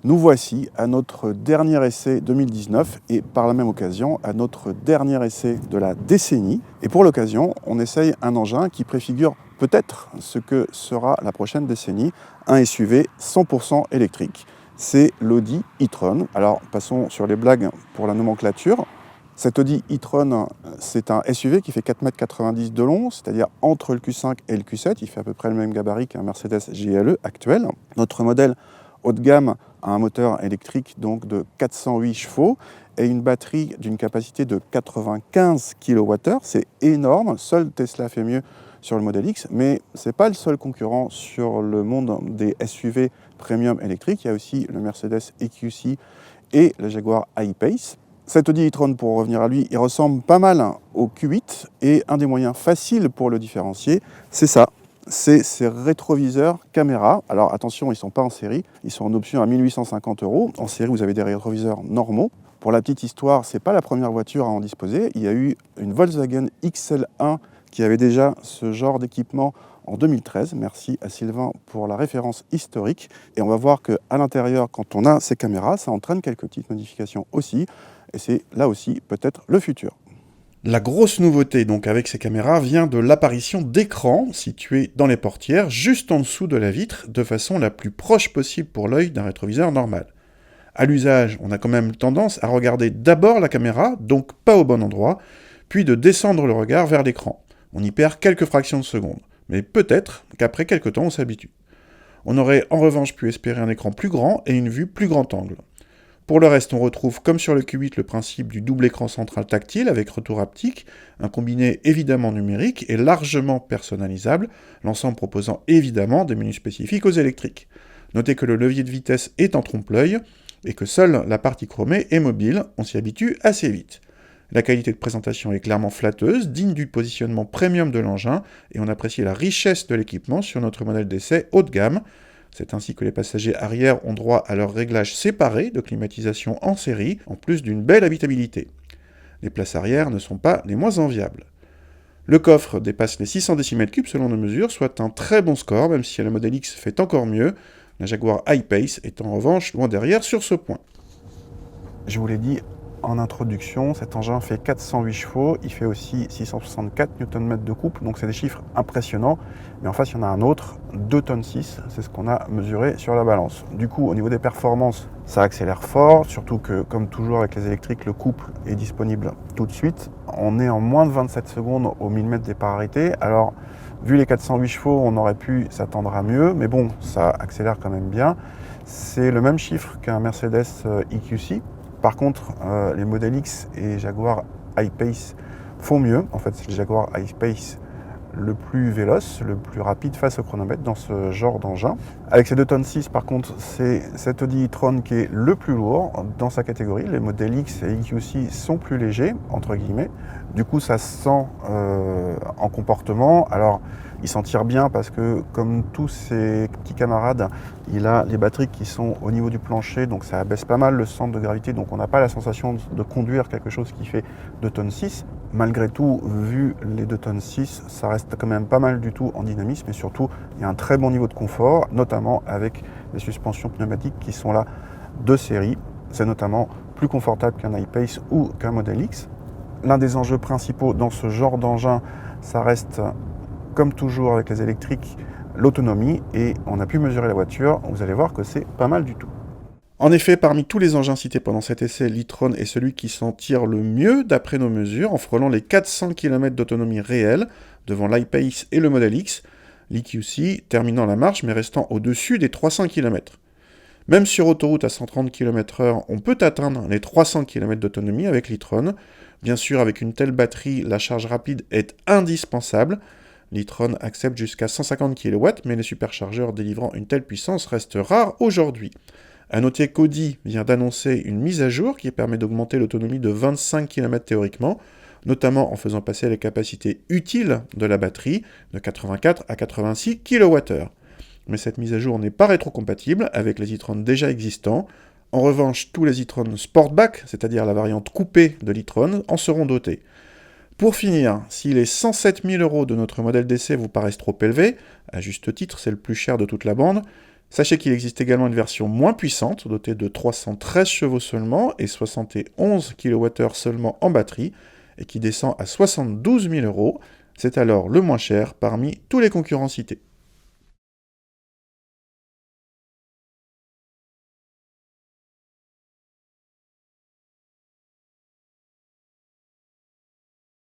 Nous voici à notre dernier essai 2019 et par la même occasion à notre dernier essai de la décennie. Et pour l'occasion, on essaye un engin qui préfigure peut-être ce que sera la prochaine décennie, un SUV 100% électrique. C'est l'Audi e-tron. Alors passons sur les blagues pour la nomenclature. Cet Audi e-tron, c'est un SUV qui fait 4,90 m de long, c'est-à-dire entre le Q5 et le Q7. Il fait à peu près le même gabarit qu'un Mercedes GLE actuel. Notre modèle haut de gamme a un moteur électrique donc de 408 chevaux et une batterie d'une capacité de 95 kWh. C'est énorme, seul Tesla fait mieux sur le Model X, mais ce n'est pas le seul concurrent sur le monde des SUV premium électriques. Il y a aussi le Mercedes EQC et le Jaguar I-Pace. Cet Audi e-tron, pour revenir à lui, il ressemble pas mal au Q8 et un des moyens faciles pour le différencier, c'est ça. C'est ces rétroviseurs caméra. Alors attention, ils ne sont pas en série, ils sont en option à 1 850 €. En série, vous avez des rétroviseurs normaux. Pour la petite histoire, ce n'est pas la première voiture à en disposer. Il y a eu une Volkswagen XL1 qui avait déjà ce genre d'équipement en 2013. Merci à Sylvain pour la référence historique. Et on va voir qu'à l'intérieur, quand on a ces caméras, ça entraîne quelques petites modifications aussi. Et c'est là aussi peut-être le futur. La grosse nouveauté donc avec ces caméras vient de l'apparition d'écrans situés dans les portières, juste en dessous de la vitre, de façon la plus proche possible pour l'œil d'un rétroviseur normal. À l'usage, on a quand même tendance à regarder d'abord la caméra, donc pas au bon endroit, puis de descendre le regard vers l'écran. On y perd quelques fractions de seconde, mais peut-être qu'après quelques temps on s'habitue. On aurait en revanche pu espérer un écran plus grand et une vue plus grand angle. Pour le reste, on retrouve, comme sur le Q8, le principe du double écran central tactile avec retour haptique, un combiné évidemment numérique et largement personnalisable, l'ensemble proposant évidemment des menus spécifiques aux électriques. Notez que le levier de vitesse est en trompe-l'œil et que seule la partie chromée est mobile, on s'y habitue assez vite. La qualité de présentation est clairement flatteuse, digne du positionnement premium de l'engin, et on apprécie la richesse de l'équipement sur notre modèle d'essai haut de gamme. C'est ainsi que les passagers arrière ont droit à leur réglage séparé de climatisation en série, en plus d'une belle habitabilité. Les places arrière ne sont pas les moins enviables. Le coffre dépasse les 600 décimètres cubes selon nos mesures, soit un très bon score, même si le Model X fait encore mieux. La Jaguar I-Pace est en revanche loin derrière sur ce point. Je vous l'ai dit en introduction, cet engin fait 408 chevaux, il fait aussi 664 Nm de couple, donc c'est des chiffres impressionnants. Mais en face, il y en a un autre, 2,6 tonnes, c'est ce qu'on a mesuré sur la balance. Du coup, au niveau des performances, ça accélère fort, surtout que, comme toujours avec les électriques, le couple est disponible tout de suite. On est en moins de 27 secondes au millimètre des parts arrêtées. Alors, vu les 408 chevaux, on aurait pu s'attendre à mieux, mais bon, ça accélère quand même bien. C'est le même chiffre qu'un Mercedes EQC. Par contre, les Model X et Jaguar I-Pace font mieux. En fait, c'est le Jaguar I-Pace le plus véloce, le plus rapide face au chronomètre dans ce genre d'engin. Avec ces 2,6 tonnes, par contre, c'est cet Audi e-tron qui est le plus lourd dans sa catégorie. Les Model X et EQC sont plus légers, entre guillemets. Du coup, ça se sent en comportement. Alors, il s'en tire bien parce que, comme tous ses petits camarades, il a les batteries qui sont au niveau du plancher, donc ça abaisse pas mal le centre de gravité, donc on n'a pas la sensation de conduire quelque chose qui fait 2,6 tonnes. Malgré tout, vu les 2,6 tonnes, ça reste quand même pas mal du tout en dynamisme et surtout, il y a un très bon niveau de confort, notamment avec les suspensions pneumatiques qui sont là de série. C'est notamment plus confortable qu'un I-Pace ou qu'un Model X. L'un des enjeux principaux dans ce genre d'engin, ça reste, comme toujours avec les électriques, l'autonomie, et on a pu mesurer la voiture, vous allez voir que c'est pas mal du tout. En effet, parmi tous les engins cités pendant cet essai, l'e-tron est celui qui s'en tire le mieux d'après nos mesures, en frôlant les 400 km d'autonomie réelle, devant l'i-Pace et le Model X, l'EQC terminant la marche mais restant au-dessus des 300 km. Même sur autoroute à 130 km/h, on peut atteindre les 300 km d'autonomie avec l'e-tron. Bien sûr, avec une telle batterie, la charge rapide est indispensable. L'e-tron accepte jusqu'à 150 kW, mais les superchargeurs délivrant une telle puissance restent rares aujourd'hui. A noter qu'Audi vient d'annoncer une mise à jour qui permet d'augmenter l'autonomie de 25 km théoriquement, notamment en faisant passer les capacités utiles de la batterie de 84 à 86 kWh. Mais cette mise à jour n'est pas rétrocompatible avec les e-tron déjà existants. En revanche, tous les e-tron Sportback, c'est-à-dire la variante coupée de l'e-tron, en seront dotés. Pour finir, si les 107 000 € de notre modèle d'essai vous paraissent trop élevés, à juste titre c'est le plus cher de toute la bande, Sachez qu'il existe également une version moins puissante, dotée de 313 chevaux seulement et 71 kWh seulement en batterie, et qui descend à 72 000 €. C'est alors le moins cher parmi tous les concurrents cités.